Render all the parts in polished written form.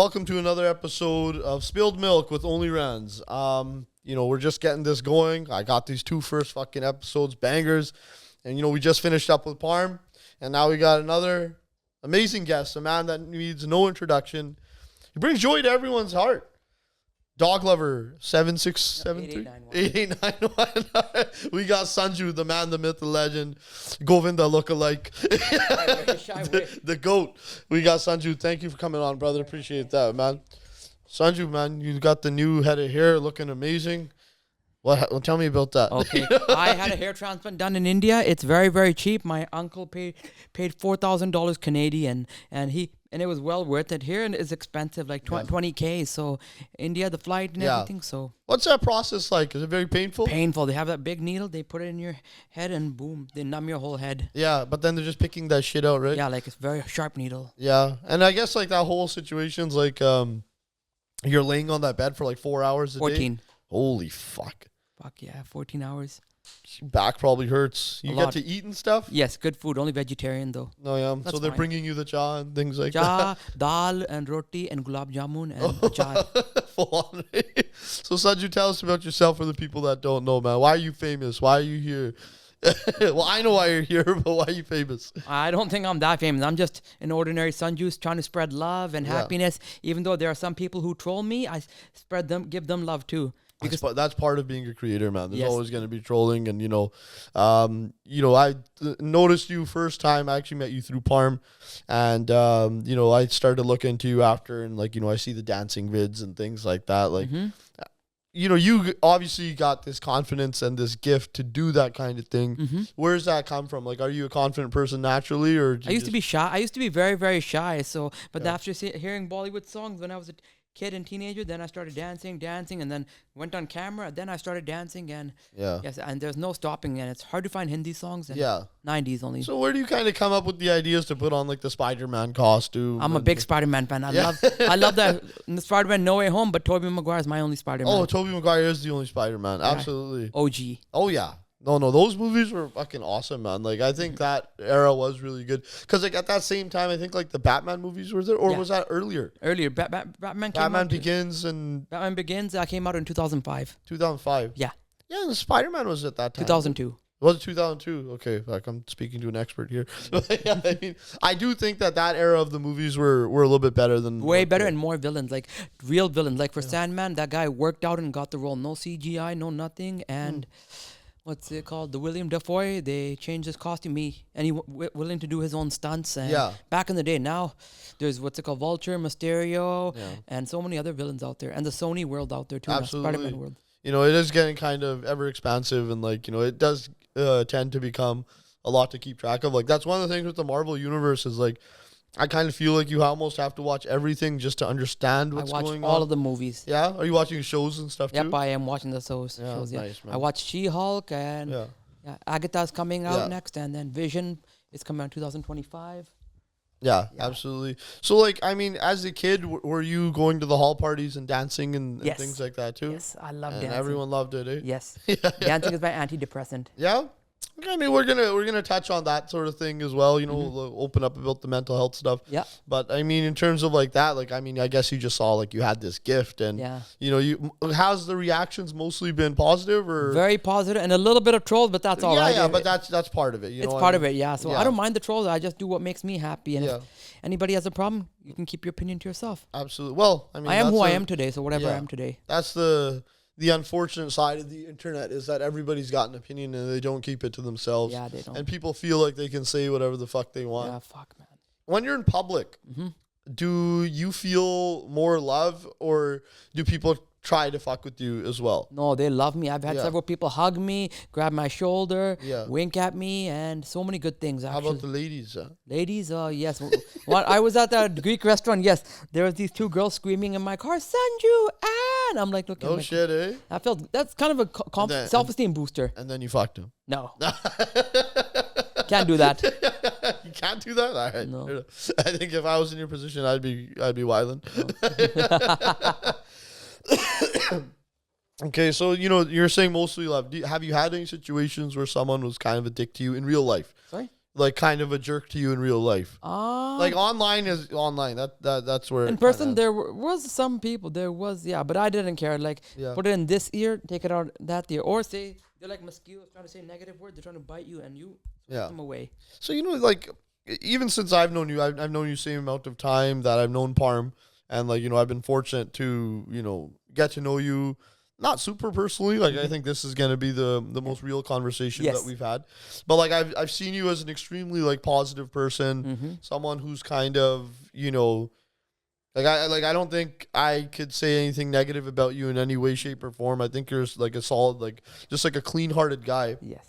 welcome to another episode of Spilled Milk with Only Rans. We're just getting this going. I got these two first fucking episodes, bangers. And, we just finished up with Parm. And now we got another amazing guest, a man that needs no introduction. He brings joy to everyone's heart. Dog lover, 7673 8891. We got Sanju, the man, the myth, the legend. Govinda lookalike. the GOAT. We got Sanju. Thank you for coming on, brother. Appreciate that, man. Sanju, man, you got the new head of hair looking amazing. Well, tell me about that. Okay. I had a hair transplant done in India. It's very, very cheap. My uncle paid $4,000 Canadian, and it was well worth it. Here it's expensive, like 20K. So India, the flight and everything. So what's that process like? Is it very painful? Painful. They have that big needle. They put it in your head, and boom, they numb your whole head. Yeah, but then they're just picking that shit out, right? Yeah, like it's very sharp needle. Yeah, and I guess like that whole situation's like you're laying on that bed for like 4 hours a 14. day. Holy fuck. Fuck yeah, 14 hours. Back probably hurts. You get to eat and stuff? Yes, good food. Only vegetarian though. No, yeah. That's so they're fine. bringing you the cha and things like Cha, that. dal, and roti, and gulab jamun, and achar. Full on. So Sanju, tell us about yourself for the people that don't know, man. Why are you famous? Why are you here? Well, I know why you're here, but why are you famous? I don't think I'm that famous. I'm just an ordinary Sanju trying to spread love and happiness. Even though there are some people who troll me, I give them love too. Because that's part of being a creator, man. There's always going to be trolling, and I noticed you first time. I actually met you through Parm, and I started looking into you after, and I see the dancing vids and things like that. Like, you obviously got this confidence and this gift to do that kind of thing. Mm-hmm. Where does that come from? Like, are you a confident person naturally, or I used to be shy. I used to be very, very shy. So, but after hearing Bollywood songs when I was a kid and teenager, then I started dancing, and then went on camera. Then I started dancing, and and there's no stopping. And it's hard to find Hindi songs. And 90s only. So where do you kind of come up with the ideas to put on like the Spider-Man costume? I'm a big Spider-Man fan. I love that Spider-Man No Way Home, but Tobey Maguire is my only Spider-Man. Oh, Tobey Maguire is the only Spider-Man. Absolutely. OG. Oh yeah. No, those movies were fucking awesome, man. Like, I think that era was really good. Because, like, at that same time, I think, like, the Batman movies were there, or was that earlier? Earlier. Batman Begins came out in 2005. 2005? Yeah. Yeah, and Spider-Man was at that time. 2002. Was it 2002? Okay, like, I'm speaking to an expert here. I do think that era of the movies were a little bit better than... Way better and more villains, like, real villains. Like, for Sandman, that guy worked out and got the role. No CGI, no nothing, and... What's it called? The William Dafoe. They changed his costume. And he willing to do his own stunts. And back in the day, now there's what's it called? Vulture, Mysterio, and so many other villains out there, and the Sony world out there too. Absolutely. The Spider-Man world. It is getting kind of ever expansive, and it does tend to become a lot to keep track of. Like, that's one of the things with the Marvel universe is like, I kind of feel like you almost have to watch everything just to understand what's going on. I watch all of the movies. Yeah? Are you watching shows and stuff too? Yep, I am watching the shows. Nice, man. I watch She-Hulk, and Agatha's coming out next, and then Vision is coming out in 2025. Yeah, absolutely. So, like, I mean, as a kid, were you going to the hall parties and dancing and things like that too? Yes, I love dancing. And everyone loved it, eh? Yes. Dancing is my antidepressant. Yeah? I mean, we're gonna touch on that sort of thing as well. We'll open up about the mental health stuff. Yeah. But I mean, in terms of like that, like, I mean, I guess you just saw like you had this gift, and how's the reactions mostly been positive or very positive, and a little bit of trolls, but that's all right. Yeah, but that's part of it. It's part of it. Yeah. So I don't mind the trolls. I just do what makes me happy, and if anybody has a problem, you can keep your opinion to yourself. Absolutely. Well, I mean, I am who I am today. So whatever I am today. That's the unfortunate side of the internet is that everybody's got an opinion and they don't keep it to themselves. Yeah, they don't. And people feel like they can say whatever the fuck they want. Yeah, fuck, man. When you're in public, do you feel more love, or do people try to fuck with you as well? No, they love me. I've had several people hug me, grab my shoulder, wink at me, and so many good things. Actually. How about the ladies? Ladies, yes. I was at that Greek restaurant. Yes, there was these two girls screaming in my car, "Sanju!" And I'm like, looking. Oh shit, eh? That's kind of a self-esteem booster. And then you fucked him. No, can't do that. You can't do that. All right. No. I think if I was in your position, I'd be wildin'. No. Okay, so you're saying mostly love. Have you had any situations where someone was kind of a dick to you in real life? Sorry? like kind of a jerk to you in real life? Like online is online. That's where in it person kinda, there was some people. There was, yeah, but I didn't care. Like, yeah. put it in this ear, take it out that ear, or say they're like mosquitoes trying to say negative words. They're trying to bite you, and you Yeah. push them away. So like even since I've known you, I've known you same amount of time that I've known Parm, and like I've been fortunate to get to know you. Not super personally, like I think this is gonna be the most real conversation Yes. that we've had, but like I've seen you as an extremely like positive person, Mm-hmm. someone who's kind of I don't think I could say anything negative about you in any way, shape, or form. I think you're like a solid, like just like a clean-hearted guy. Yes.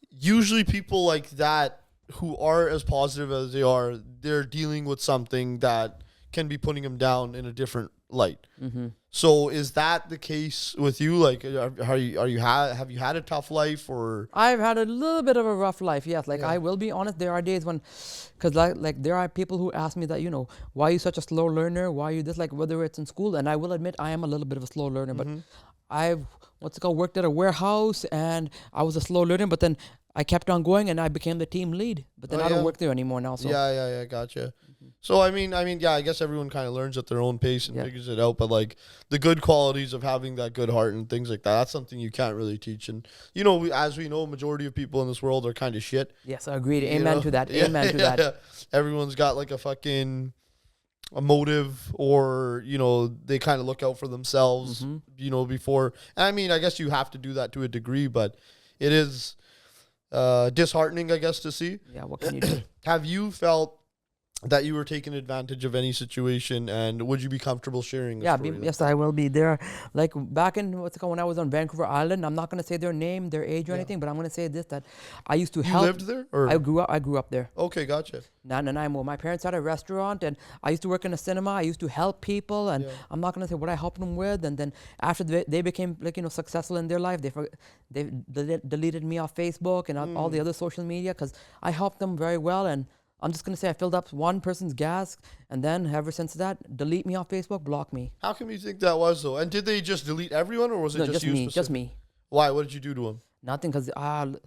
Usually people like that who are as positive as they are, they're dealing with something that can be putting them down in a different light. Mm-hmm. So is that the case with you? Like, have you had a tough life, or I've had a little bit of a rough life, yes. Like, Yeah. I will be honest, there are days when, because like there are people who ask me that, why are you such a slow learner? Why are you this, like, whether it's in school, and I will admit I am a little bit of a slow learner, but I've, worked at a warehouse, and I was a slow learner, but then I kept on going, and I became the team lead, but then Oh, I don't yeah. work there anymore now, so. Yeah, gotcha. So I mean, yeah, I guess everyone kind of learns at their own pace and Yeah. figures it out. But like the good qualities of having that good heart and things like that, that's something you can't really teach. And as we know, majority of people in this world are kind of shit. Yes, I agreed. you Amen know? to that. Yeah, Amen to that. yeah. Everyone's got like a motive, or they kind of look out for themselves. Before. And I mean, I guess you have to do that to a degree, but it is disheartening, I guess, to see. Yeah, what can you do? Have you felt that you were taking advantage of any situation, and would you be comfortable sharing? Yeah, story? yes, I will be there. Like back in when I was on Vancouver Island, I'm not gonna say their name, their age, or anything, but I'm gonna say this: that I used to You help. lived there, or I grew up there. okay, gotcha. Nanaimo. My parents had a restaurant, and I used to work in a cinema. I used to help people, and Yeah. I'm not gonna say what I helped them with. And then after they became successful in their life, they deleted me off Facebook and all the other social media because I helped them very well. And I'm just gonna say I filled up one person's gas, and then ever since that, delete me off Facebook, block me. How come you think that was though? And did they just delete everyone, or was it No, just just you? me, just specific- me. Why? What did you do to him? Nothing, because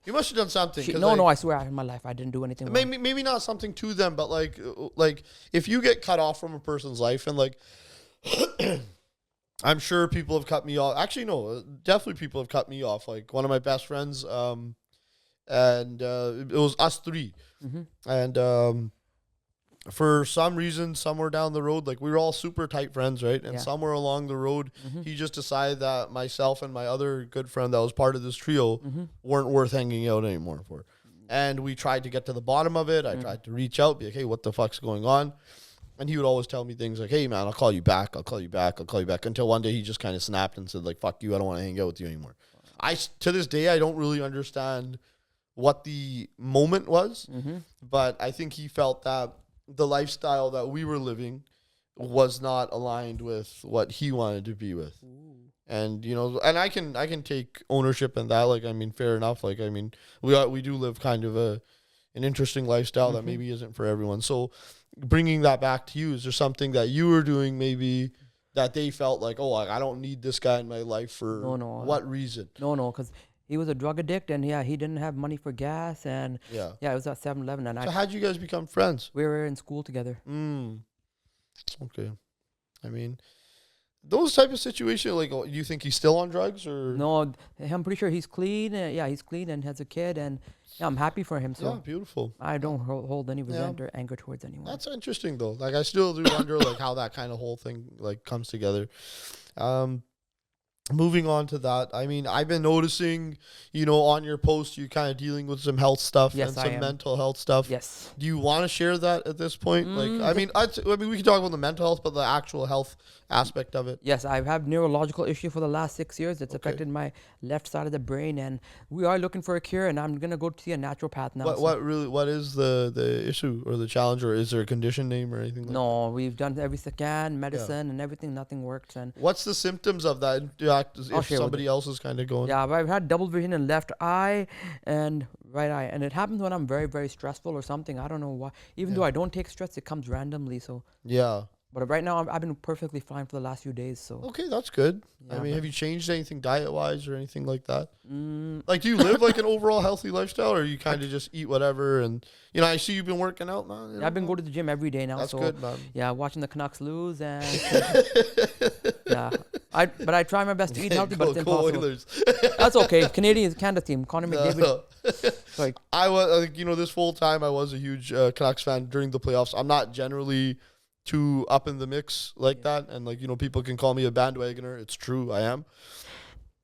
You must have done something. 'Cause, no, like, I swear in my life I didn't do anything wrong. maybe not something to them, but like if you get cut off from a person's life, and like I'm sure people have cut me off. Actually, no, definitely people have cut me off. Like one of my best friends, and it was us three, and for some reason, somewhere down the road, like we were all super tight friends, right? And Yeah. somewhere along the road, he just decided that myself and my other good friend that was part of this trio weren't worth hanging out anymore for. And we tried to get to the bottom of it. I tried to reach out, be like, hey, what the fuck's going on? And he would always tell me things like, hey, man, I'll call you back. I'll call you back. I'll call you back. Until one day he just kind of snapped and said, like, fuck you. I don't want to hang out with you anymore. To this day, I don't really understand what the moment was. But I think he felt that the lifestyle that we were living was not aligned with what he wanted to be with. And and I can take ownership in that. Like, I mean, fair enough. Like, I mean, we do live kind of an interesting lifestyle that maybe isn't for everyone. So bringing that back to you, is there something that you were doing maybe that they felt like, oh, I don't need this guy in my life for what reason? No, because he was a drug addict, and he didn't have money for gas, and Yeah. it was at 7-Eleven, and So how'd you guys become friends? we were in school together. Okay. I mean, those type of situations, like, do you think he's still on drugs, or? No, I'm pretty sure he's clean. He's clean and has a kid, and I'm happy for him. So Yeah, beautiful. I don't hold any resent or anger towards anyone. That's interesting though. Like, I still do wonder like how that kind of whole thing like comes together. Moving on to that, I mean, I've been noticing, on your post, you kind of dealing with some health stuff Yes, and I some am. mental health stuff. Yes. Do you want to share that at this point? I mean, we can talk about the mental health, but the actual health aspect of it. Yes, I've had neurological issue for the last 6 years. It's affected my left side of the brain, and we are looking for a cure. And I'm gonna go to see a naturopath now. What is the issue or the challenge, or is there a condition name or anything? Like No, we've done every scan, medicine, and everything. Nothing works. And what's the symptoms of that? If share with somebody else is kind of going. yeah, but I've had double vision in left eye and right eye, and it happens when I'm very, very stressful or something. I don't know why. Even though I don't take stress, it comes randomly. So Yeah. But right now, I've been perfectly fine for the last few days. So Okay, that's good. I yeah, mean, but- have you changed anything diet-wise or anything like that? Mm, Like, do you live like an overall healthy lifestyle, or you kind of just eat whatever? And I see you've been working out, man. yeah, I've been going to the gym every day now. That's so good, man. yeah, watching the Canucks lose and yeah, but I try my best to eat healthy, but it's Go impossible. Oilers. That's okay. Canadians, Canada team, Connor No, McDavid. no. Sorry. I was, this whole time I was a huge Canucks fan during the playoffs. I'm not generally too up in the mix like that, and people can call me a bandwagoner. It's true, I am.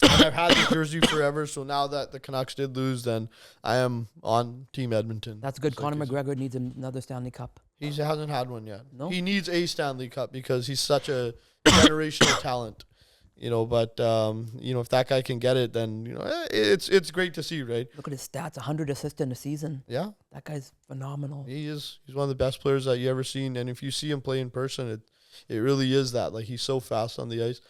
And I've had the jersey forever, so now that the Canucks did lose, then I am on Team Edmonton. That's good. Just like Conor you said. McGregor needs another Stanley Cup. He hasn't had one yet. No? He needs a Stanley Cup because he's such a generational talent. But if that guy can get it, then it's great to see, right? Look at his stats: 100 assists in a season. Yeah, That guy's phenomenal. he's one of the best players that you ever seen, and if you see him play in person, it really is that. Like, he's so fast on the ice.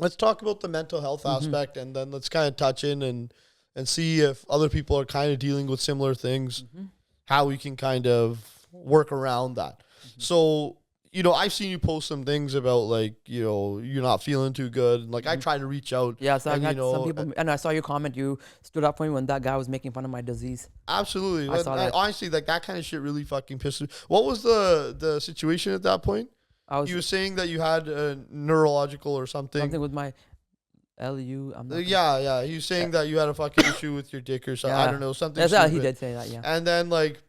Let's talk about the mental health aspect, and then let's kind of touch in and see if other people are kind of dealing with similar things, how we can kind of work around that. So, I've seen you post some things about, like, you're not feeling too good. And, like, I try to reach out. Yeah, so I've and, had some people, and I saw your comment. You stood up for me when that guy was making fun of my disease. Absolutely. I saw that. Honestly, like, that kind of shit really fucking pisses me. What was the situation at that point? You were saying that you had a neurological or something. Something with my LU. I'm not Yeah. He was saying that you had a fucking issue with your dick or something. I Yeah. don't know, something That's, he stupid. did say that, yeah. And then, like,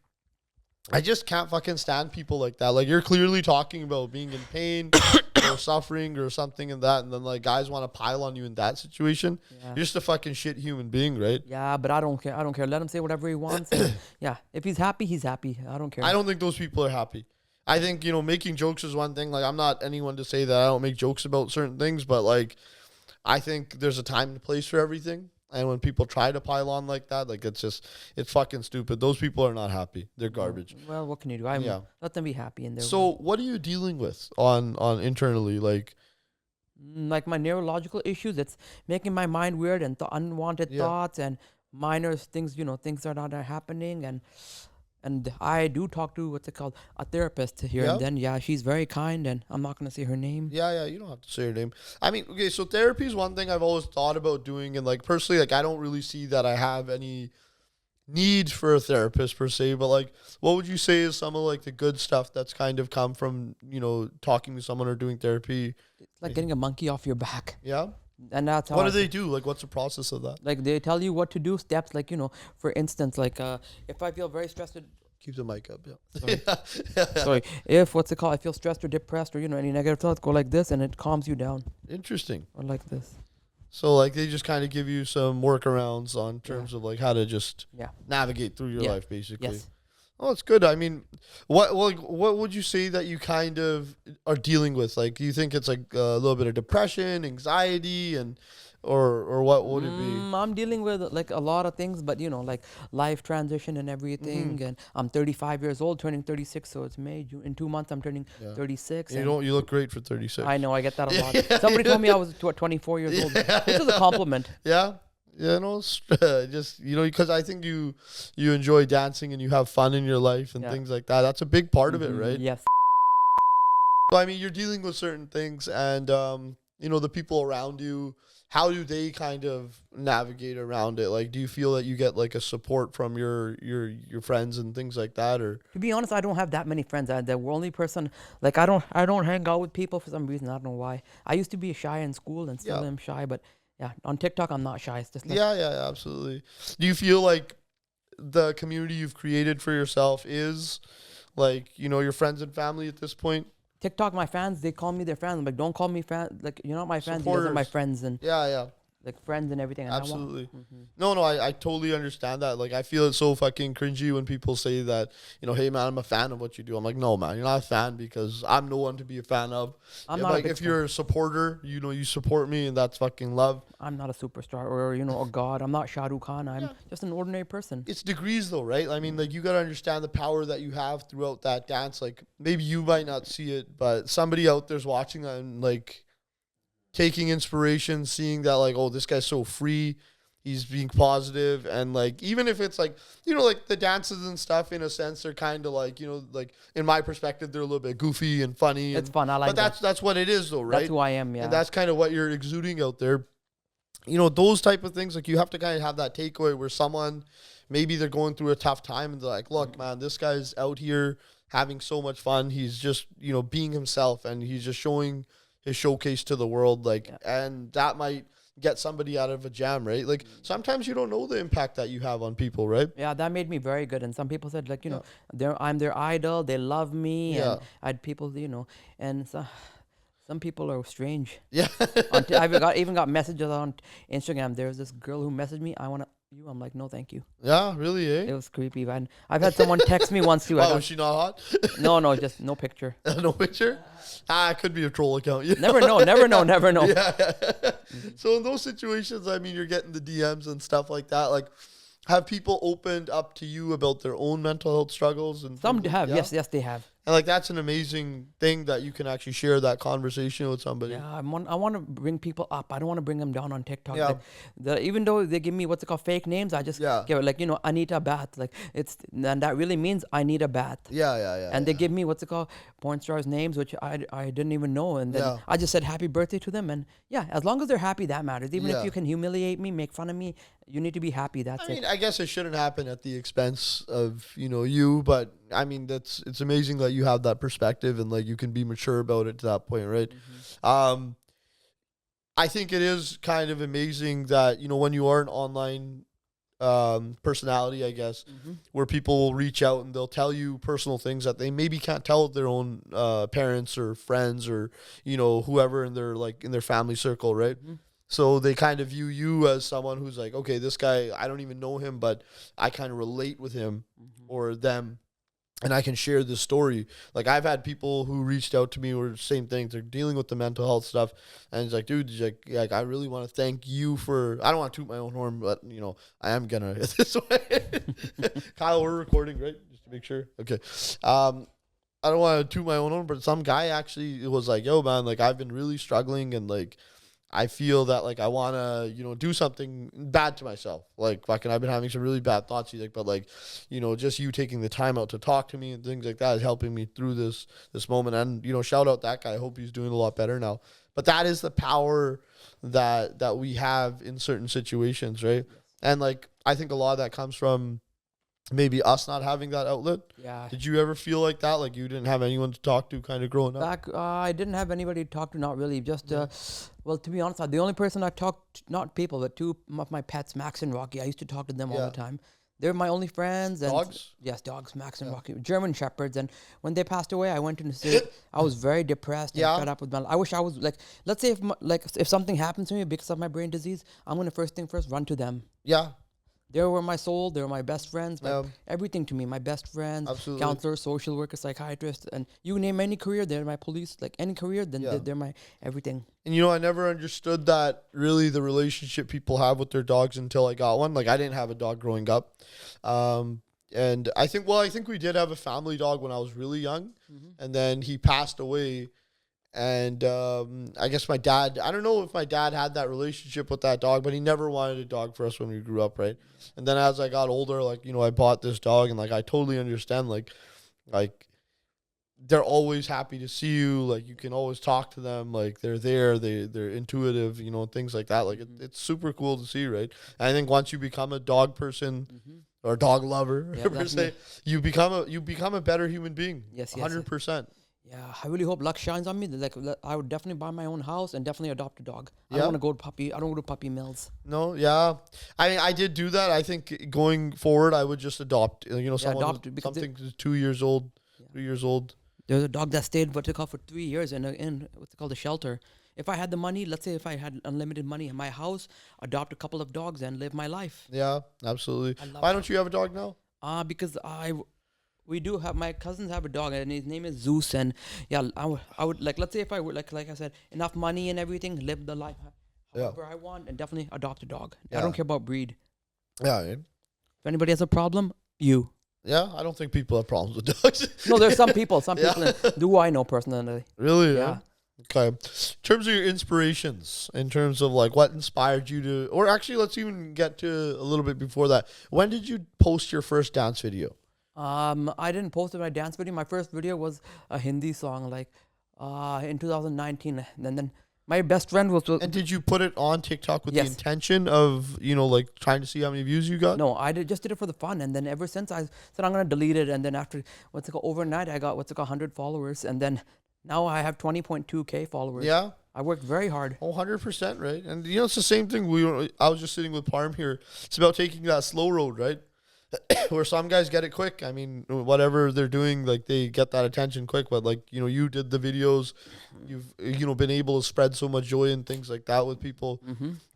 I just can't fucking stand people like that. Like, you're clearly talking about being in pain or suffering or something and that, and then, like, guys want to pile on you in that situation. Yeah. You're just a fucking shit human being, right? Yeah, but I don't care. I don't care. Let him say whatever he wants. And, yeah, if he's happy, he's happy. I don't care. I don't think those people are happy. I think, making jokes is one thing. Like, I'm not anyone to say that I don't make jokes about certain things, but, like, I think there's a time and place for everything. And when people try to pile on like that, like, it's fucking stupid. Those people are not happy. They're garbage. Well, what can you do? Let them be happy in their So what are you dealing with on internally? Like, like my neurological issues, it's making my mind weird and unwanted thoughts and minor things, things that are happening. And I do talk to, a therapist here Yeah. and then. Yeah, she's very kind, and I'm not going to say her name. yeah, you don't have to say your name. I mean, okay, so therapy is one thing I've always thought about doing. And, like, personally, like, I don't really see that I have any need for a therapist per se. But, like, what would you say is some of, like, the good stuff that's kind of come from, talking to someone or doing therapy? It's like getting a monkey off your back. Yeah. And that's how What I do they see- do? Like, what's the process of that? Like, they tell you what to do, steps, like, for instance, like, if I feel very stressed, Keep the mic up. Yeah. Sorry. sorry, if, I feel stressed or depressed or, any negative thoughts, go like this and it calms you down. Interesting. Or like this. So, like, they just kind of give you some workarounds on terms of, like, how to just Yeah. navigate through your Yeah. life, basically. Yes. Oh, it's good. I mean, what would you say that you kind of are dealing with? Like, do you think it's like a little bit of depression, anxiety, or what would it be? I'm dealing with like a lot of things, but like life transition and everything. Mm-hmm. And I'm 35 years old, turning 36, so it's May, June. In 2 months, I'm turning 36. You and you look great for 36. I know, I get that a lot. Somebody told me I was 24 years old, which is a compliment. Yeah. Yeah, no, just because I think you enjoy dancing and you have fun in your life and Yeah. things like that. That's a big part of it, Mhm, right? Yes. So, I mean, you're dealing with certain things, and the people around you. How do they kind of navigate around it? Like, do you feel that you get like a support from your friends and things like that, or? To be honest, I don't have that many friends. The only person, like, I don't hang out with people for some reason. I don't know why. I used to be shy in school and still Yeah. am shy, but yeah, on TikTok I'm not shy. It's just like, Yeah, absolutely. Do you feel like the community you've created for yourself is like, your friends and family at this point? TikTok, my fans, they call me their friends. I'm like, don't call me fan. Like, you're not my fans. You guys are my Supporters. friends and Yeah. like friends and everything. And Absolutely. No, I totally understand that. Like, I feel it's so fucking cringy when people say that, hey, man, I'm a fan of what you do. I'm like, no, man, you're not a fan because I'm no one to be a fan of. I'm Yeah, not a like, big if you're a supporter, you support me, and that's fucking love. I'm not a superstar or a god. I'm not Shah Rukh Khan. I'm just an ordinary person. It's degrees though, right? I mean, like, you got to understand the power that you have throughout that dance. Like, maybe you might not see it, but somebody out there's watching that and, like, taking inspiration, seeing that, like, oh, this guy's so free. He's being positive, and like even if it's like, you know, like the dances and stuff, in a sense they're kind of like, you know, like in my perspective they're a little bit goofy and funny. It's fun. I like but that. that's what it is though, right? That's who I am. Yeah. And that's kind of what you're exuding out there. You know, those type of things, like you have to kind of have that takeaway where someone, maybe they're going through a tough time and they're like, look, man, this guy's out here having so much fun. He's just, you know, being himself, and he's just showing his showcase to the world. Like, and that might get somebody out of a jam, right? Like sometimes you don't know the impact that you have on people, right? Yeah, that made me very good. And some people said, like, you know, I'm their idol. They love me. And I had people, you know, and some people are strange. Yeah. I've even got messages on Instagram. There's this girl who messaged me, I want you. I'm like, no, thank you. Yeah, really, eh? It was creepy, man. I've had someone text me once too. Was she not hot? No, just no picture. No picture? It could be a troll account. Yeah. Never know. Yeah. So in those situations, I mean, you're getting the DMs and stuff like that. Like, have people opened up to you about their own mental health struggles? And some have. Yes, they have. And like that's an amazing thing that you can actually share that conversation with somebody. Yeah, I want to bring people up. I don't want to bring them down on TikTok. Yeah. Even though they give me what's it called, fake names, I just give it, like, you know, Anita Bath. Like and that really means I need a bath. Yeah. And they give me what's it called, porn stars names, which I didn't even know, and then I just said happy birthday to them, and as long as they're happy, that matters. Even if you can humiliate me, make fun of me, you need to be happy. That's it. I mean, I guess it shouldn't happen at the expense of, you know, you, but I mean, it's amazing that you have that perspective and like you can be mature about it to that point, right? Mm-hmm. I think it is kind of amazing that, you know, when you are an online personality, I guess, where people will reach out and they'll tell you personal things that they maybe can't tell their own parents or friends or, you know, whoever in their family circle, right? Mm-hmm. So they kind of view you as someone who's like, okay, this guy, I don't even know him, but I kind of relate with him or them, and I can share this story. Like, I've had people who reached out to me or same thing. They're dealing with the mental health stuff. And it's like, dude, like I really want to thank you for, I don't want to toot my own horn, but, you know, I am going to this way. Kyle, we're recording, right? Just to make sure. Okay. I don't want to toot my own horn, but some guy actually was like, yo, man, like, I've been really struggling, and, like, I feel that, like, I want to, you know, do something bad to myself. Like, fucking, I've been having some really bad thoughts. He's like, but, like, you know, just you taking the time out to talk to me and things like that is helping me through this moment. And, you know, shout out that guy. I hope he's doing a lot better now. But that is the power that we have in certain situations, right? And, like, I think a lot of that comes from maybe us not having that outlet. Yeah. Did you ever feel like that? Like you didn't have anyone to talk to kind of growing up? I didn't have anybody to talk to, not really. Just, well, to be honest, the only person I talked, not people, but two of my pets, Max and Rocky. I used to talk to them all the time. They're my only friends. And dogs? Yes, dogs, Max and Rocky. German Shepherds. And when they passed away, I went into the I was very depressed and fed up with my life. I wish I was, like, let's say if something happens to me because of my brain disease, I'm going to first run to them. Yeah. They were my soul. They were my best friends. Everything to me. My best friends, counselor, social worker, psychiatrist, and you name any career, they're my police. Like any career, then they're my everything. And you know, I never understood that really the relationship people have with their dogs until I got one. Like I didn't have a dog growing up, and I think we did have a family dog when I was really young, and then he passed away. And I guess my dad, I don't know if my dad had that relationship with that dog, but he never wanted a dog for us when we grew up, right? And then as I got older, like, you know, I bought this dog, and like I totally understand, like they're always happy to see you, like you can always talk to them, like they're there, they're intuitive, you know, things like that. Like it's super cool to see, right? And I think once you become a dog person or a dog lover, per se, you become a better human being. Yes, 100%. Yeah, I really hope luck shines on me. Like, I would definitely buy my own house and definitely adopt a dog. I don't want to go to puppy. I don't go to puppy mills. No, yeah, I did do that. I think going forward, I would just adopt. You know, something who's 2 years old, 3 years old. There's a dog that stayed for 3 years in what's it called, a shelter. If I had the money, let's say if I had unlimited money in my house, adopt a couple of dogs and live my life. Yeah, absolutely. Why don't you have a dog now? Because we do have, my cousins have a dog and his name is Zeus, and I would like, let's say if I would like I said, enough money and everything, live the life however I want, and definitely adopt a dog. I don't care about breed. Yeah. If anybody has a problem, you. Yeah, I don't think people have problems with dogs. No, there's some people. Do I know personally? Really? Yeah. Okay. In terms of your inspirations, in terms of like what inspired you to, or actually, let's even get to a little bit before that. When did you post your first dance video? I didn't post my dance video. My first video was a Hindi song, like in 2019. And then my best friend was. And did you put it on TikTok with the Yes. intention of, like trying to see how many views you got? No, just did it for the fun, and then ever since I said I'm gonna delete it, and then after overnight I got 100 followers, and then now I have 20.2K followers. Yeah. I worked very hard. Oh, 100%, right? And it's the same thing. I was just sitting with Parm here. It's about taking that slow road, right? Where some guys get it quick. I mean, whatever they're doing, like they get that attention quick. But like, you did the videos. You've, been able to spread so much joy and things like that with people.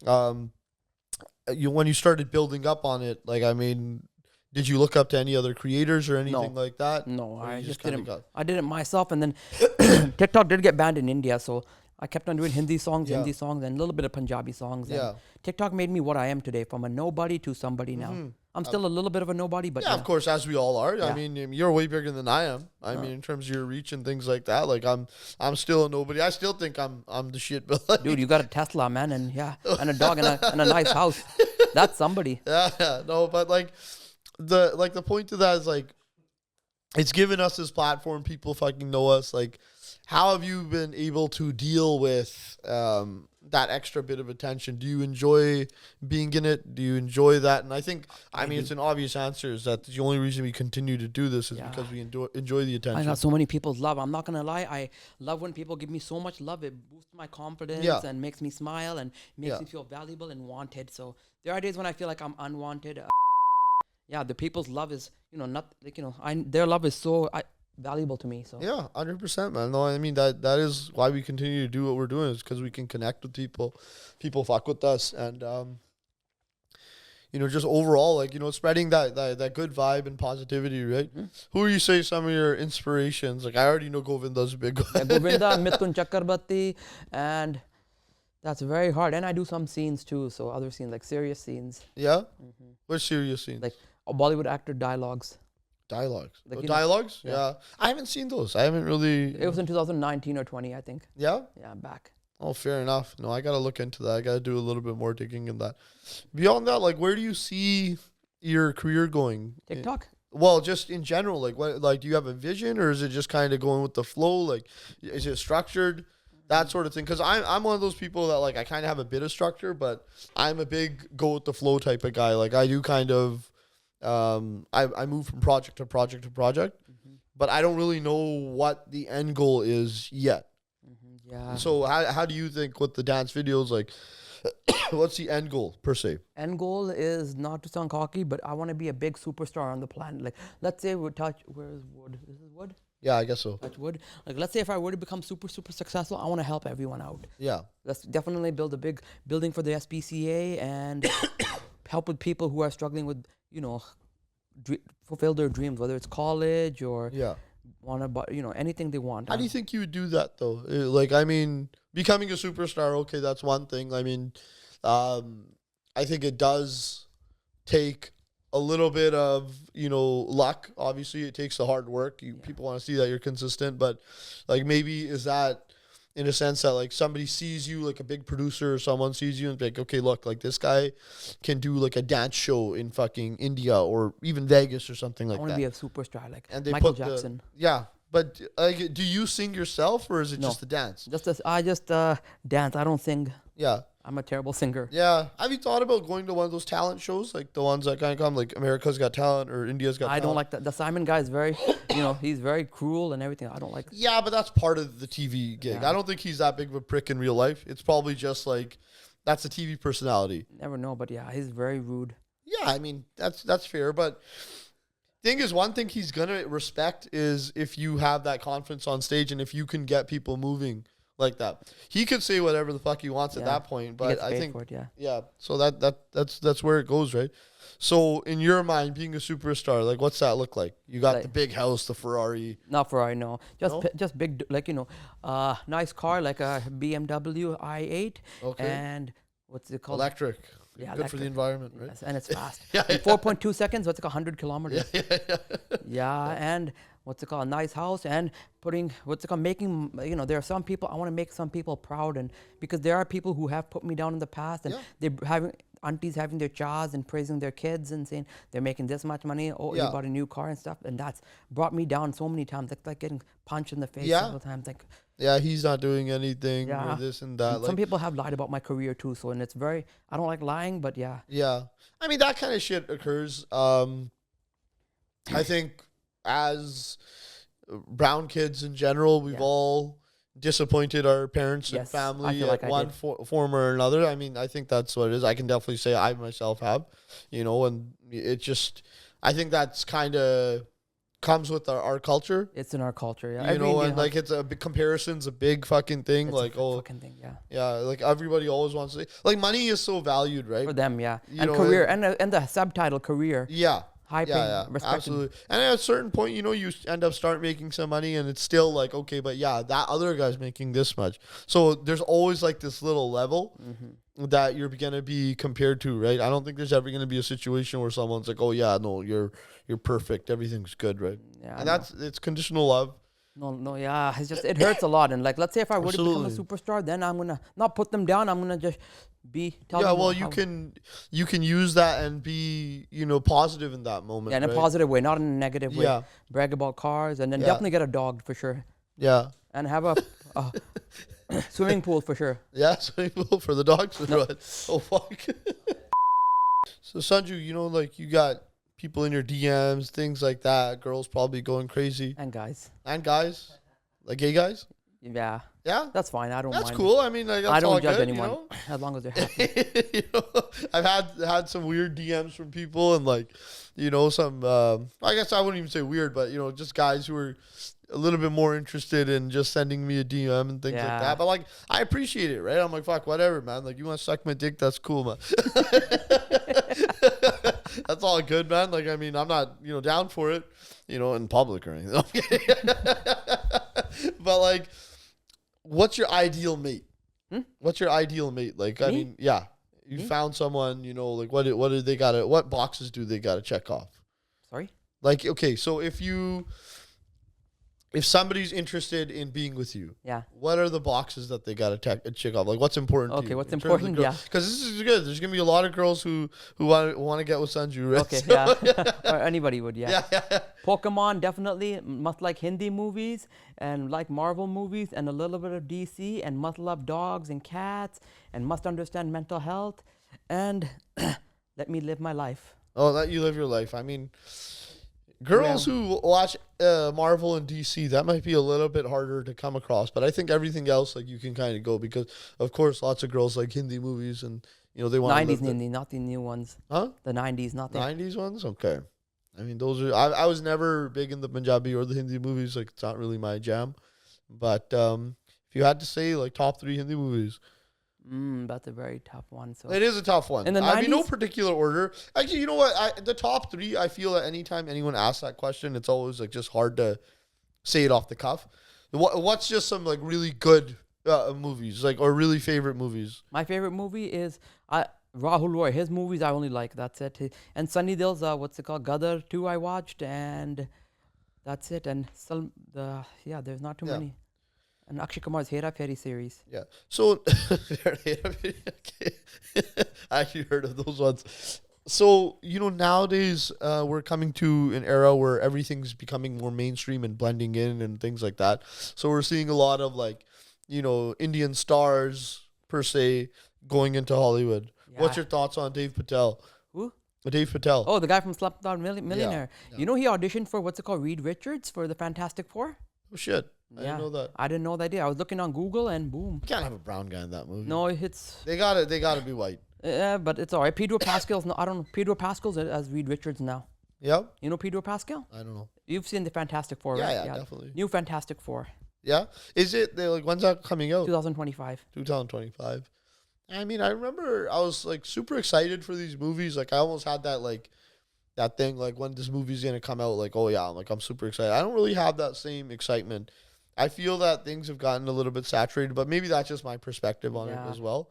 When you started building up on it, like, I mean, did you look up to any other creators or anything like that? No, Or I you just kinda didn't. I did it myself, and then TikTok did get banned in India, so I kept on doing Hindi songs, and a little bit of Punjabi songs. And Yeah. TikTok made me what I am today, from a nobody to somebody now. I'm still a little bit of a nobody, but Yeah, of course, as we all are. I Yeah. mean, you're way bigger than I am. I mean, in terms of your reach and things like that, like I'm still a nobody. I still think I'm the shit, but like, dude, you got a Tesla, man, and and a dog and a nice house. That's somebody. yeah, no, but like the point to that is like, it's given us this platform. People fucking know us. Like, how have you been able to deal with that extra bit of attention? Do you enjoy being in it? Do you enjoy that? And I mean, it's an obvious answer is that the only reason we continue to do this is because we enjoy the attention. I got so many people's love. I'm not gonna lie. I love when people give me so much love. It boosts my confidence and makes me smile and makes me feel valuable and wanted. So there are days when I feel like I'm unwanted. The people's love is, not like, their love is so valuable to me. So yeah, 100%, man. No, I mean that is why we continue to do what we're doing, is because we can connect with people. People fuck with us, and just overall, like, spreading that good vibe and positivity, right? Who are you say some of your inspirations? Like, I already know Govinda's a big one. Govinda, Mithun Chakrabarti, and that's very hard. And I do some scenes too, so other scenes, like serious scenes. Yeah? What serious scenes? Like Bollywood actor dialogues. Dialogues. Like, dialogues? Yeah. I haven't seen those. I haven't really. It was in 2019 or 20, I think. Yeah? Yeah, I'm back. Oh, fair enough. No, I got to look into that. I got to do a little bit more digging in that. Beyond that, like, where do you see your career going? TikTok? Well, just in general, like, what, like, do you have a vision, or is it just kind of going with the flow? Like, is it structured? That sort of thing. Because I'm one of those people that, like, I kind of have a bit of structure, but I'm a big go with the flow type of guy. Like, I do kind of, I move from project to project to project, but I don't really know what the end goal is yet. Yeah. So how do you think with the dance videos, like, what's the end goal per se? End goal is not to sound cocky, but I want to be a big superstar on the planet. Like, let's say where is wood? This is wood? Yeah, I guess so. Touch wood. Like, let's say if I were to become super successful, I want to help everyone out. Yeah. Let's definitely build a big building for the SPCA and help with people who are struggling with, fulfill their dreams, whether it's college or want to buy, anything they want. How do you think you would do that though? Like, I mean, becoming a superstar, okay, that's one thing. I mean, I think it does take a little bit of, luck. Obviously, it takes the hard work. People want to see that you're consistent, but like, maybe is that in a sense that like somebody sees you, like a big producer or someone sees you and be like, okay, look, like this guy can do like a dance show in fucking India or even Vegas or something like that. I want to be a superstar, like And they Michael put Jackson. But like, do you sing yourself, or is it just the dance? I just dance. I don't sing. Yeah. I'm a terrible singer. Yeah. Have you thought about going to one of those talent shows, like the ones that kind of come, like America's Got Talent or India's Got Talent? I don't like that. The Simon guy is very, he's very cruel and everything. I don't like. Yeah, but that's part of the TV gig. Yeah. I don't think he's that big of a prick in real life. It's probably just like, that's a TV personality. Never know, but yeah, he's very rude. Yeah, I mean, that's fair, but thing is, one thing he's gonna respect is if you have that confidence on stage and if you can get people moving like that. He could say whatever the fuck he wants at that point, but I think for it, so that's where it goes, right? So in your mind, being a superstar, like, what's that look like? You got the big house, the Ferrari. Not Ferrari, no. Just big, like, nice car, like a BMW i8. Okay. And what's it called? Electric. Yeah, good for the environment, right? Yes, and it's fast. In 4.2 seconds, what's like 100 kilometers. Yeah. Yeah, and what's it called, a nice house, and putting, what's it called, making, there are some people, I want to make some people proud, and because there are people who have put me down in the past, and Yeah. they're having, aunties having their chas and praising their kids and saying they're making this much money, oh, you Yeah. bought a new car and stuff, and that's brought me down so many times, like getting punched in the face Yeah. several times, like, Yeah, he's not doing anything or yeah. this and that. And some people have lied about my career too, so, and it's very, I don't like lying, but yeah. Yeah. I mean, that kind of shit occurs. I think as brown kids in general, we've Yeah. all disappointed our parents and Yes, I family feel like at I one did. form or another. I mean, I think that's what it is. I can definitely say I myself have, and it just, I think that's kind of comes with our culture. It's in our culture, yeah. You Every know, Indian and like has- it's a big comparison's a big fucking thing. it's a Like, oh, fucking thing, yeah. yeah, like everybody always wants to say, like money is so valued, right? For them, yeah. You And know, career, and the subtitle career, Yeah. high paying, Yeah, respected. absolutely. And at a certain point, you end up start making some money, and it's still like, okay, but yeah, that other guy's making this much. So there's always like this little level that you're gonna be compared to, right? I don't think there's ever gonna be a situation where someone's like, oh yeah, no, you're perfect, everything's good, right? Yeah, And it's conditional love. no, yeah. It's just, it hurts a lot. And like, let's say if I were to become a Absolutely. superstar, then I'm gonna not put them down. I'm gonna just tell Yeah, them. well, how- you can use that and be positive in that moment. yeah, in a right? positive way, not in a negative way. Yeah. Brag about cars, and then Yeah. definitely get a dog for sure, Yeah. and have a swimming pool for sure. Yeah, swimming pool for the dogs. Oh fuck. So Sanju, like you got people in your DMs, things like that. Girls probably going crazy, And guys, and guys, like gay guys. yeah, Yeah, that's fine. I don't that's mind. cool. I mean, like, that's I don't all judge good, anyone as long as they're happy. I've had some weird DMs from people, and like, some. I guess I wouldn't even say weird, but just guys who are a little bit more interested in just sending me a DM and things like Yeah. that. But like, I appreciate it, right? I'm like, fuck, whatever, man. Like, you want to suck my dick? That's cool, man. That's all good, man. Like, I mean, I'm not, down for it, in public or anything. But like, what's your ideal mate? What's your ideal mate? Like, I Me? mean, yeah, you Me? found someone, like what do they gotta, what boxes do they gotta check off? Sorry. Like, okay, so if somebody's interested in being with you, Yeah. what are the boxes that they gotta check off? Like, what's important to Okay, you? what's in terms of important? girl- Yeah. Because this is good. There's gonna be a lot of girls who want to get with Sanju, right? Okay. So- Yeah. Or anybody would. Yeah. yeah. Pokemon definitely must like Hindi movies and like Marvel movies and a little bit of DC and must love dogs and cats and must understand mental health and let me live my life. Oh, that you live your life. I mean, girls who watch Marvel and DC, that might be a little bit harder to come across. But I think everything else, like, you can kind of go because, of course, lots of girls like Hindi movies and they want 90s to live Hindi, not the new ones. Huh? The 90s, not the 90s ones. Okay. I mean, those are. I was never big in the Punjabi or the Hindi movies. Like, it's not really my jam. But if you had to say like top 3 Hindi movies, that's a very tough one. So it is a tough one. In the I mean, no 90s? particular order. Actually, you know what? The top 3, I feel that anytime anyone asks that question, it's always like just hard to say it off the cuff. What's just some like really good movies, like, or really favorite movies? my favorite movie is Rahul Roy. His movies I only like. That's it. And Sunny Deol's what's it called? Gadar 2 I watched, and that's it. And there's not too Yeah. many. And Akshay Kumar's Hera Fairy series. Yeah. So I actually heard of those ones. So, nowadays we're coming to an era where everything's becoming more mainstream and blending in and things like that. So we're seeing a lot of like, Indian stars per se going into Hollywood. What's Yeah. your thoughts on Dave Patel? Who? Dave Patel. Oh, the guy from Slumdog Millionaire. yeah. You know he auditioned for what's it called? Reed Richards for the Fantastic Four? Oh, shit. I didn't know that. I didn't know that. I was looking on Google and boom. You can't have a brown guy in that movie. No, it's They gotta be white. but it's all right. Pedro Pascal's no, I don't know. Pedro Pascal's as Reed Richards now. Yep. You know Pedro Pascal? I don't know. You've seen the Fantastic Four, Yeah, right? yeah, definitely. New Fantastic Four, Yeah. Is it when's that coming out? 2025. 2025. I mean, I remember I was like super excited for these movies. Like, I almost had that thing like when this movie's gonna come out. Like, oh yeah, I'm super excited. I don't really have that same excitement. I feel that things have gotten a little bit saturated, but maybe that's just my perspective on it Yeah. as well.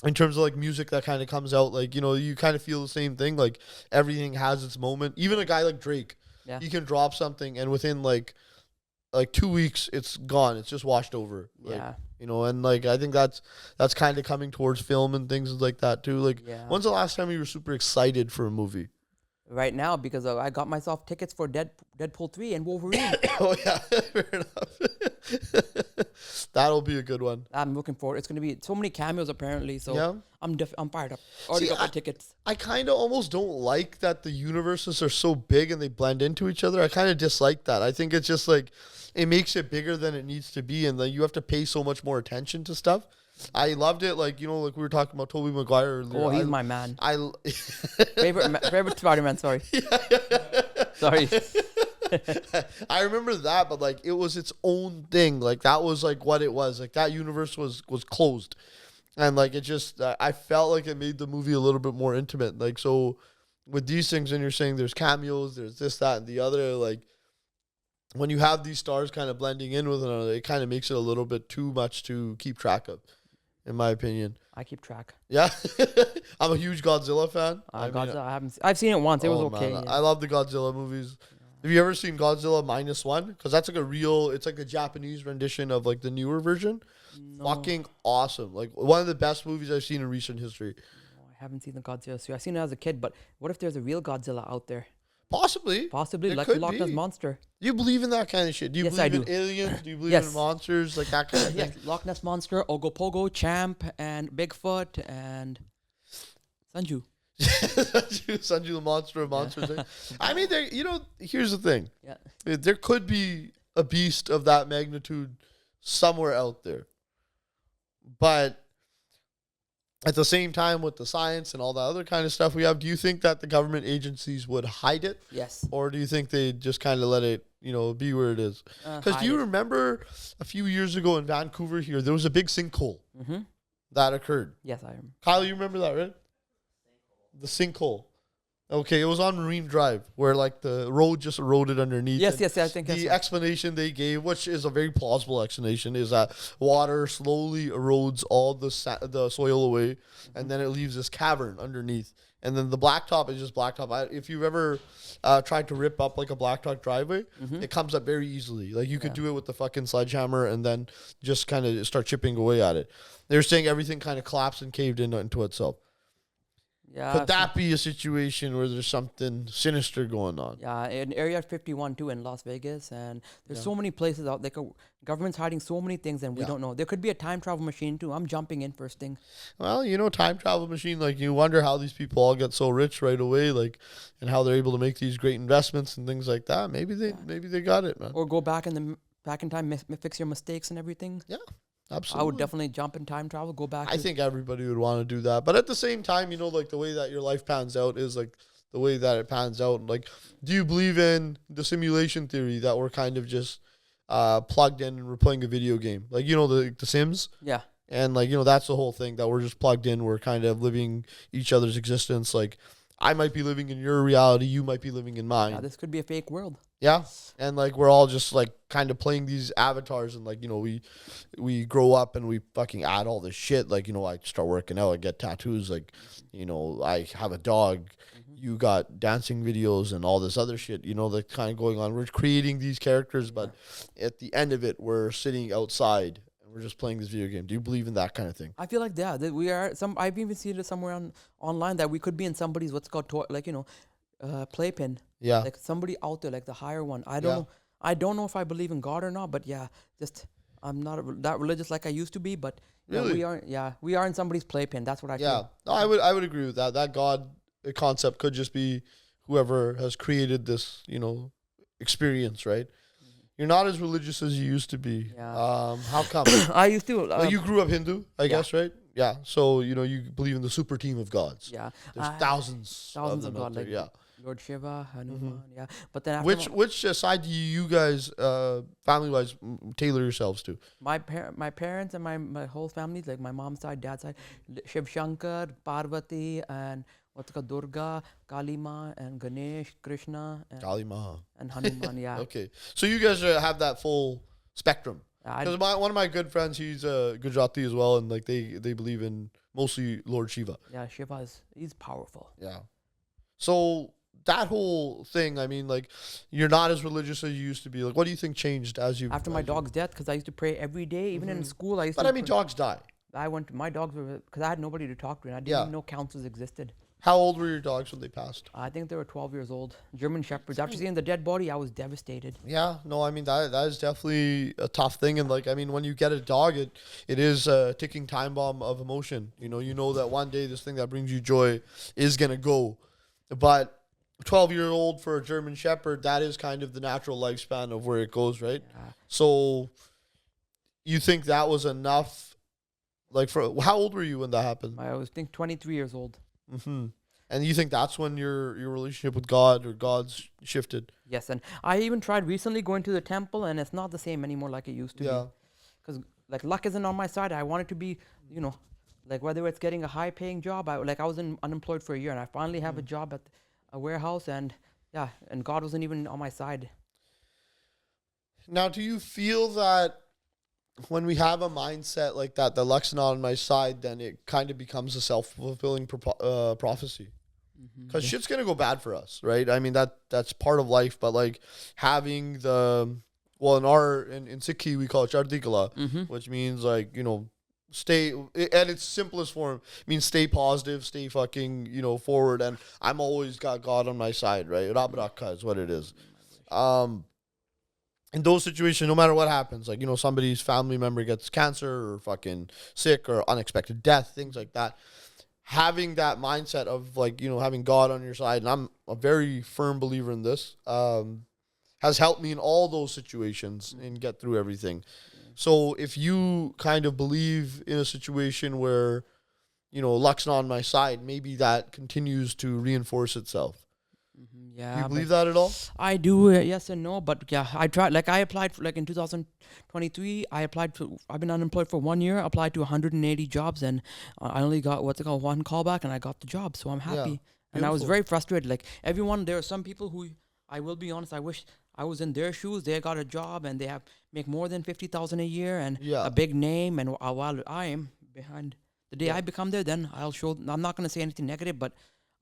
In terms of like music that kind of comes out, like, you kind of feel the same thing. Like, everything has its moment. Even a guy like Drake. Yeah. You can drop something, and within like 2 weeks, it's gone. It's just washed over. Like, Yeah. you know, and like I think that's kind of coming towards film and things like that too. Like, Yeah. when's the last time you were super excited for a movie? Right now, because I got myself tickets for Deadpool 3 and Wolverine. Oh yeah, fair enough. That'll be a good one. I'm looking forward. It's going to be so many cameos apparently. So Yeah. I'm fired up. Already See, got my tickets. I kind of almost don't like that the universes are so big and they blend into each other. I kind of dislike that. I think it's just like it makes it bigger than it needs to be, and then you have to pay so much more attention to stuff. I loved it, like, you know, like we were talking about Tobey Maguire earlier. Oh, he's my man. I Favorite Spider-Man. Sorry. Sorry. I remember that, but like it was its own thing. Like that was like what it was. Like that universe was closed, and like it just I felt like it made the movie a little bit more intimate. Like so, with these things, and you're saying there's cameos, there's this, that, and the other. Like when you have these stars kind of blending in with one another, it kind of makes it a little bit too much to keep track of, in my opinion. I keep track. Yeah, I'm a huge Godzilla fan. Godzilla, I've seen it once. It was okay. Man, Yeah. I love the Godzilla movies. Have you ever seen Godzilla -1? Because that's like it's like a Japanese rendition of like the newer version. No, Fucking awesome. Like one of the best movies I've seen in recent history. no, I haven't seen the Godzilla. So I've seen it as a kid, but what if there's a real Godzilla out there? Possibly. Possibly, It like could Loch Ness be. Monster. Do you believe in that kind of shit? Do you Yes, I believe in do. aliens? Do you believe Yes. in monsters? Like that kind of thing? Yes, Loch Ness Monster, Ogopogo, Champ, and Bigfoot, and Sanju. Sanju the monster of monsters. I mean, here's the thing. Yeah. There could be a beast of that magnitude somewhere out there. But at the same time, with the science and all that other kind of stuff we have, do you think that the government agencies would hide it? Yes. Or do you think they just kind of let it, be where it is? Because do you remember a few years ago in Vancouver here, there was a big sinkhole that occurred? Yes, I am. Kyle, you remember that, right? The sinkhole. Okay, it was on Marine Drive where like the road just eroded underneath. Yes, and yes, I think the explanation they gave, which is a very plausible explanation, is that water slowly erodes all the soil away, and then it leaves this cavern underneath. And then the blacktop is just blacktop. If you've ever tried to rip up like a blacktop driveway, it comes up very easily. Like you could do it with the fucking sledgehammer and then just kind of start chipping away at it. They're saying everything kind of collapsed and caved into itself. Yeah. Could that be a situation where there's something sinister going on? Yeah, in Area 51 too in Las Vegas, and there's so many places out there. Government's hiding so many things, and we don't know. There could be a time travel machine too. I'm jumping in first thing. Well, time travel machine, like you wonder how these people all get so rich right away, like, and how they're able to make these great investments and things like that. Maybe they got it, man. Or go back in time, fix your mistakes and everything. Yeah. Absolutely. I would definitely jump in time travel, go back. I think everybody would want to do that. But at the same time, like the way that your life pans out is like the way that it pans out. Like, do you believe in the simulation theory that we're kind of just plugged in and we're playing a video game? Like, the Sims? Yeah. And like, that's the whole thing, that we're just plugged in. We're kind of living each other's existence. Like, I might be living in your reality. You might be living in mine. Yeah, this could be a fake world. Yeah. And like we're all just like kind of playing these avatars, and like, we grow up and we fucking add all this shit. Like, I start working out, I get tattoos, like, I have a dog, you got dancing videos and all this other shit, that kind of going on. We're creating these characters, but at the end of it, we're sitting outside and we're just playing this video game. Do you believe in that kind of thing? I feel like that we are I've even seen it somewhere online that we could be in somebody's what's called playpen. Yeah. Like somebody out there, like the higher one. I don't know. I don't know if I believe in God or not, but yeah, just I'm not that religious like I used to be. But Really? we are in somebody's playpen. That's what I Yeah. feel. No, I would agree with that. That God concept could just be whoever has created this, experience, right? You're not as religious as you used to be. Yeah. How come? I used to. You grew up Hindu, I guess, right? Yeah. So, you believe in the super team of gods. Yeah. There's thousands of them out God, there. like yeah. Lord Shiva, Hanuman. Yeah. But then after Which side do you guys, family-wise, tailor yourselves to? my parents and my whole family, like my mom's side, dad's side, Shiv Shankar, Parvati, and what's it called, Durga, Kali Ma, and Ganesh, Krishna, and, Kali Maha. and Hanuman. Yeah. Okay. So you guys have that full spectrum. I- Because one of my good friends, he's Gujarati as well, and like they believe in mostly Lord Shiva. Yeah, Shiva he's powerful. Yeah. So that whole thing, I mean, like, you're not as religious as you used to be. Like, what do you think changed as you... After my dog's death, because I used to pray every day, even in school, I used But to I mean, dogs die. I went to my dogs were because I had nobody to talk to, and I didn't Yeah. even know councils existed. How old were your dogs when they passed? I think they were 12 years old. German shepherds. After seeing the dead body, I was devastated. Yeah, no, I mean, that is definitely a tough thing. And, like, I mean, when you get a dog, it is a ticking time bomb of emotion. You know that one day this thing that brings you joy is going to go. But 12-year-old for a German shepherd, that is kind of the natural lifespan of where it goes, right? Yeah. So you think that was enough? Like, for how old were you when that happened? I was 23 years old. Mm-hmm. And you think that's when your relationship with God or God's shifted? Yes, and I even tried recently going to the temple, and it's not the same anymore like it used to Yeah. be. Because like luck isn't on my side. I wanted to be, like whether it's getting a high-paying job. I was unemployed for a year, and I finally have a job at a warehouse, and and God wasn't even on my side. Now, do you feel that when we have a mindset like that, the luck's not on my side, then it kind of becomes a self-fulfilling prophecy? Because shit's going to go bad for us, right? I mean, that's part of life, but like having in Sikhi, we call it Chardikala, which means like, stay, at its simplest form, means stay positive, stay fucking, forward. And I'm always got God on my side, right? Rabraka is what it is. In those situations, no matter what happens, like, somebody's family member gets cancer or fucking sick or unexpected death, things like that. Having that mindset of like, having God on your side, and I'm a very firm believer in this, has helped me in all those situations and get through everything. So if you kind of believe in a situation where, luck's not on my side, maybe that continues to reinforce itself. Yeah. Do you believe that at all? I do, yes and no, but yeah, I tried. Like I applied for, like in 2023, I've been unemployed for 1 year. Applied to 180 jobs, and I only got one callback, and I got the job. So I'm happy. And I was very frustrated. Like everyone, there are some people who, I will be honest, I wish I was in their shoes. They got a job and they make more than 50,000 a year and a big name. And while I am behind, the day I become there, then I'll show. I'm not gonna say anything negative, but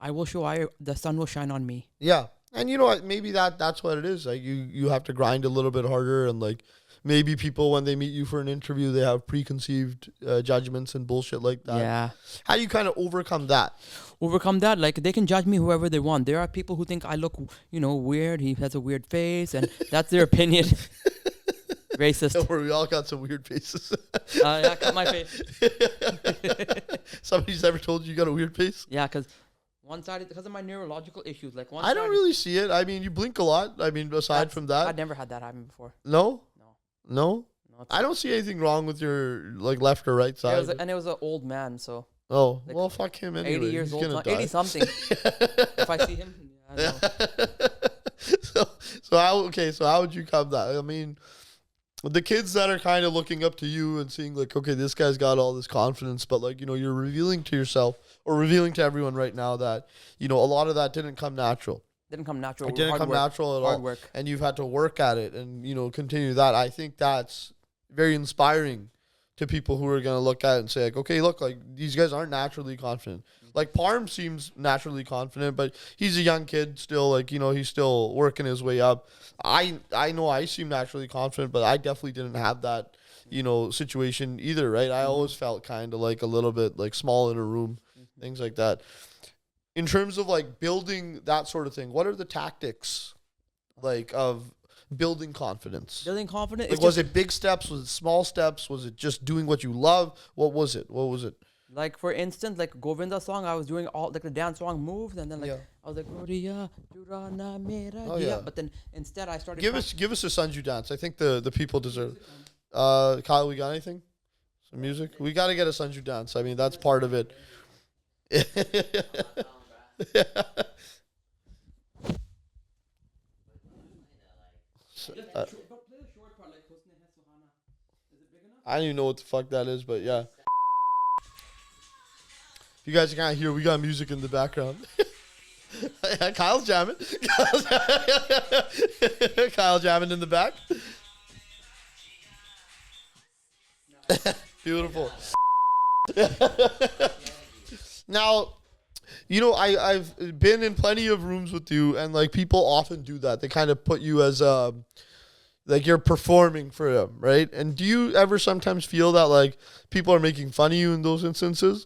I will show the sun will shine on me. Yeah. And you know what? Maybe that's what it is. Like you have to grind a little bit harder, and like maybe people, when they meet you for an interview, they have preconceived judgments and bullshit like that. Yeah. How do you kind of overcome that? Like they can judge me whoever they want. There are people who think I look, weird. He has a weird face, and that's their opinion. Racist. Don't worry, we all got some weird faces. I cut my face. Somebody's ever told you got a weird face? Yeah, because one side, because of my neurological issues. Like I don't really see it. I mean, you blink a lot. I mean, aside from that. I'd never had that happen before. No? No. I don't see anything wrong with your like left or right side. It was an old man, so. Oh, like, well, fuck him anyway. 80 years He's old. 80 something. If I see him, I know. So how would you come that? I mean, the kids that are kind of looking up to you and seeing like, okay, this guy's got all this confidence, but like, you're revealing to yourself or revealing to everyone right now that, a lot of that didn't come natural. Didn't come natural. It didn't come natural at all. Hard work. And you've had to work at it and, continue that. I think that's very inspiring to people who are going to look at it and say like, okay, look, like these guys aren't naturally confident. Like Parm seems naturally confident, but he's a young kid still, like, he's still working his way up. I know I seem naturally confident, but I definitely didn't have that, situation either, right? I always felt kind of like a little bit like small in a room, things like that. In terms of like building that sort of thing, what are the tactics like of building confidence? Building confidence. Like, was it big steps? Was it small steps? Was it just doing what you love? What was it? Like for instance, like Govinda song, I was doing all like the dance song moves, and then like I was like, but then instead I started. Give us a Sanju dance. I think the people deserve. Kyle, we got anything? Some music? We got to get a Sanju dance. I mean, that's part of it. I don't even know what the fuck that is, but yeah. If you guys can't hear, we got music in the background. Kyle's jamming. Kyle jamming in the back. Beautiful. Now, You know, I've been in plenty of rooms with you, and like people often do that. They kind of put you as like you're performing for them, right? And do you ever sometimes feel that like people are making fun of you in those instances?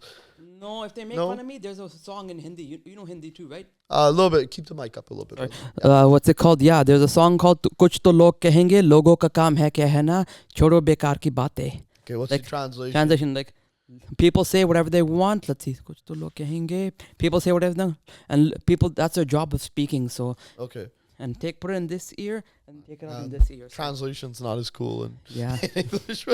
No, if they make No? fun of me, there's a song in Hindi. You know Hindi too, right? A little bit. Keep the mic up a little bit. What's it called? Yeah, there's a song called "Kuch to log kahenge, logo ka kaam hai kehna, chodo bekar ki baatein." Okay, what's Like, the translation? Translation, like, people say whatever they want. Let's see. Kuch to log kahenge. People say whatever they want. And people, that's their job of speaking. So, Okay. and put it in this ear and take it out in Um, this ear. So, Translation's not as cool yeah. in English.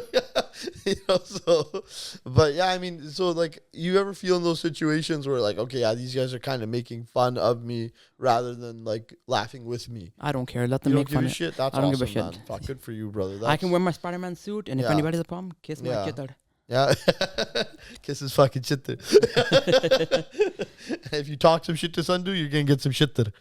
You know, so, but yeah, I mean, so like, you ever feel in those situations where like, okay, yeah, these guys are kind of making fun of me rather than like laughing with me? I don't care. Let them You make don't give fun a of shit? That's I don't awesome, give a shit. man. Fuck, good for you, brother. I can That's- wear my Spider-Man suit, and if Yeah. anybody has a problem, kiss my Yeah. chitar. Yeah. Kiss his fucking shit there. If you talk some shit to Sanju, you're going to get some shit there.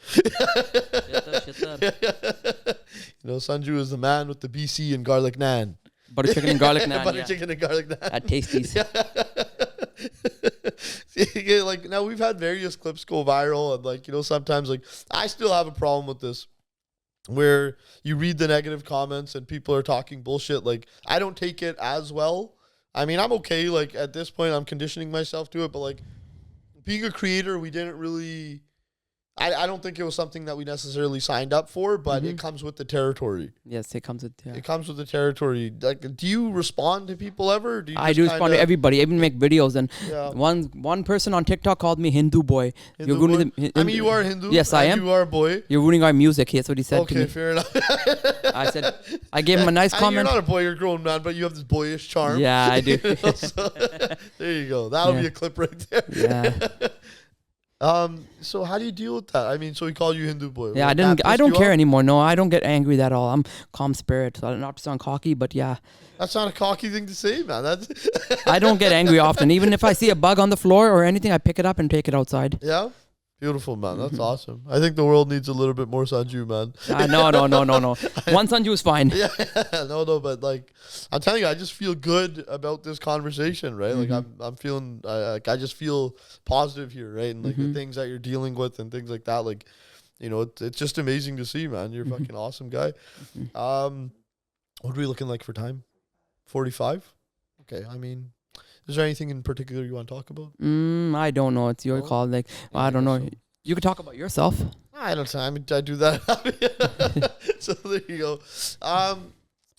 You know, Sanju is the man with the BC and garlic naan. Butter chicken and garlic naan. Butter Yeah. chicken and garlic naan. At Tasties. See, like now we've had various clips go viral, and like, you know, sometimes like I still have a problem with this where you read the negative comments and people are talking bullshit. Like, I don't take it as well. I mean, I'm okay. Like, at this point, I'm conditioning myself to it. But, like, being a creator, we didn't really... I don't think it was something that we necessarily signed up for, but it comes with the territory. Yes, it comes with. Yeah. It comes with the territory. Like, do you respond to people ever? Or do you I just do respond to kinda- everybody. I even make videos, and Yeah. one person on TikTok called me Hindu boy. Hindu You're ruining boy? I mean, you are Hindu. Yes, I and am. You are a boy. You're ruining our music. That's what he said to Okay, me. fair enough. I said, I gave him a nice I mean, you're comment. not a boy, you're a grown man, but you have this boyish charm. Yeah, I do. You know, so, there you go. That'll be Yeah. a clip right there. Yeah. So how do you deal with that? I mean, so he called you Hindu boy. Yeah, Like, I that don't pissed you care off? anymore. No, I don't get angry at all. I'm calm spirit. So I'm not to sound cocky, but yeah, That's not a cocky thing to say, man. That's I don't get angry often. Even if I see a bug on the floor or anything, I pick it up and take it outside. yeah. Beautiful, man. That's awesome. I think the world needs a little bit more Sanju, man. No. One Sanju is fine. Yeah, no, but like, I'm telling you, I just feel good about this conversation, right? Like, I'm feeling, like, I just feel positive here, right? And like the things that you're dealing with and things like that, like, you know, it's just amazing to see, man. You're a fucking awesome guy. What are we looking like for time? 45. Okay, I mean, is there anything in particular you want to talk about? I don't know. It's your No? call. Like, Yeah, I don't know. guess so. You could talk about yourself. I don't know. I mean, I do that. So there you go.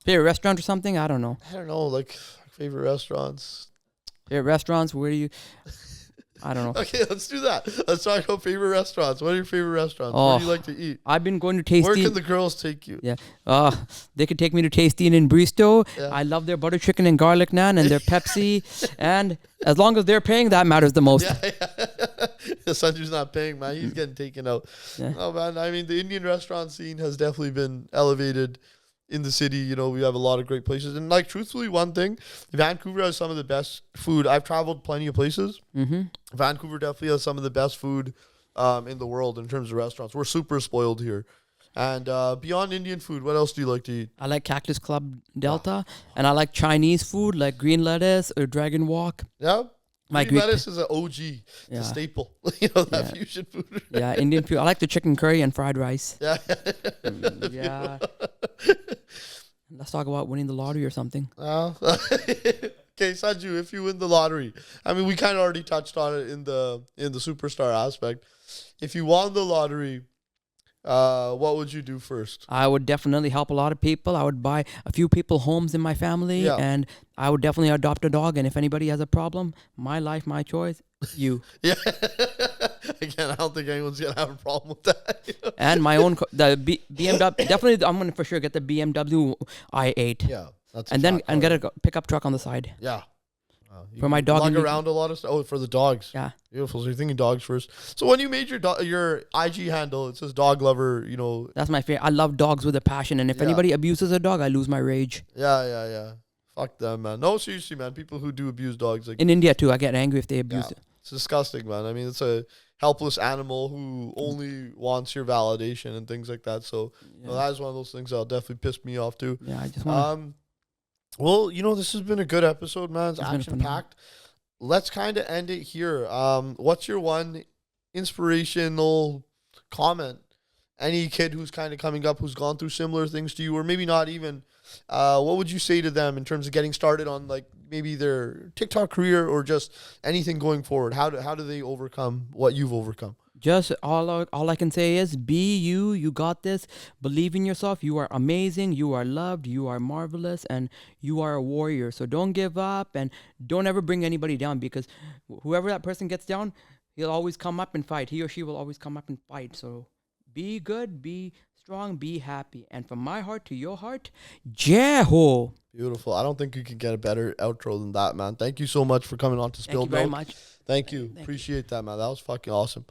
Favorite restaurant or something? I don't know. I don't know, like favorite restaurants. Favorite restaurants? Where do you? I don't know. Okay, let's do that. Let's talk about favorite restaurants. What are your favorite restaurants? Oh. Where do you like to eat? I've been going to Where Tasty. can the girls take you? Yeah. They could take me to Tasty and in Bristow. Yeah. I love their butter chicken and garlic naan and their Pepsi. And as long as they're paying, that matters the most. Yeah. Sanju's not paying, man. He's getting taken out. Yeah. Oh, man. I mean, the Indian restaurant scene has definitely been elevated in the city. You know, we have a lot of great places. And, like, truthfully, one thing, Vancouver has some of the best food. I've traveled plenty of places. Mm-hmm. Vancouver definitely has some of the best food in the world in terms of restaurants. We're super spoiled here. And beyond Indian food, what else do you like to eat? I like Cactus Club Delta. And I like Chinese food like green lettuce or dragon walk. Yeah? My Green Greek- lettuce is an OG. It's Yeah. a staple. You know, that Yeah. fusion food. Yeah, Indian food. I like the chicken curry and fried rice. Yeah. Yeah. Let's talk about winning the lottery or something. Okay, Sanju, if you win the lottery, I mean, we kind of already touched on it in the superstar aspect. If you won the lottery, what would you do first? I would definitely help a lot of people. I would buy a few people homes in my family, Yeah. and I would definitely adopt a dog. And if anybody has a problem, my life, my choice, you. Yeah. Again, I don't think anyone's gonna have a problem with that. You know? And my own, BMW, definitely, I'm going to for sure get the BMW i8. Yeah, that's And then get a pickup truck on the side. Yeah. You For my can dog lug and- around a lot of stuff. Oh, for the dogs. Yeah. Beautiful. So you're thinking dogs first. So when you made your IG handle, it says dog lover. You know. That's my favorite. I love dogs with a passion. And if Yeah. anybody abuses a dog, I lose my rage. Yeah. Fuck them, man. No, seriously, man. People who do abuse dogs, like, In India, too, I get angry if they abuse Yeah. it. it's disgusting, man. I mean, it's a helpless animal who only wants your validation and things like that. So Yeah, that is one of those things that'll definitely piss me off too. yeah, I just want Well, you know, this has been a good episode, man. It's It's been a action fun one. packed. Let's kind of end it here. What's your one inspirational comment, any kid who's kind of coming up who's gone through similar things to you, or maybe not even, what would you say to them in terms of getting started on like maybe their TikTok career or just anything going forward? How do they overcome what you've overcome? Just all I can say is be you. You got this. Believe in yourself. You are amazing. You are loved. You are marvelous, and you are a warrior. So don't give up, and don't ever bring anybody down, because whoever that person gets down, he'll always come up and fight. He or she will always come up and fight. So be good, be strong, be happy. And from my heart to your heart, Jeho. Beautiful. I don't think you could get a better outro than that, man. Thank you so much for coming on to Thank you Spilled very Milk. much. Thank you. Thank you. Appreciate that, man. That was fucking awesome.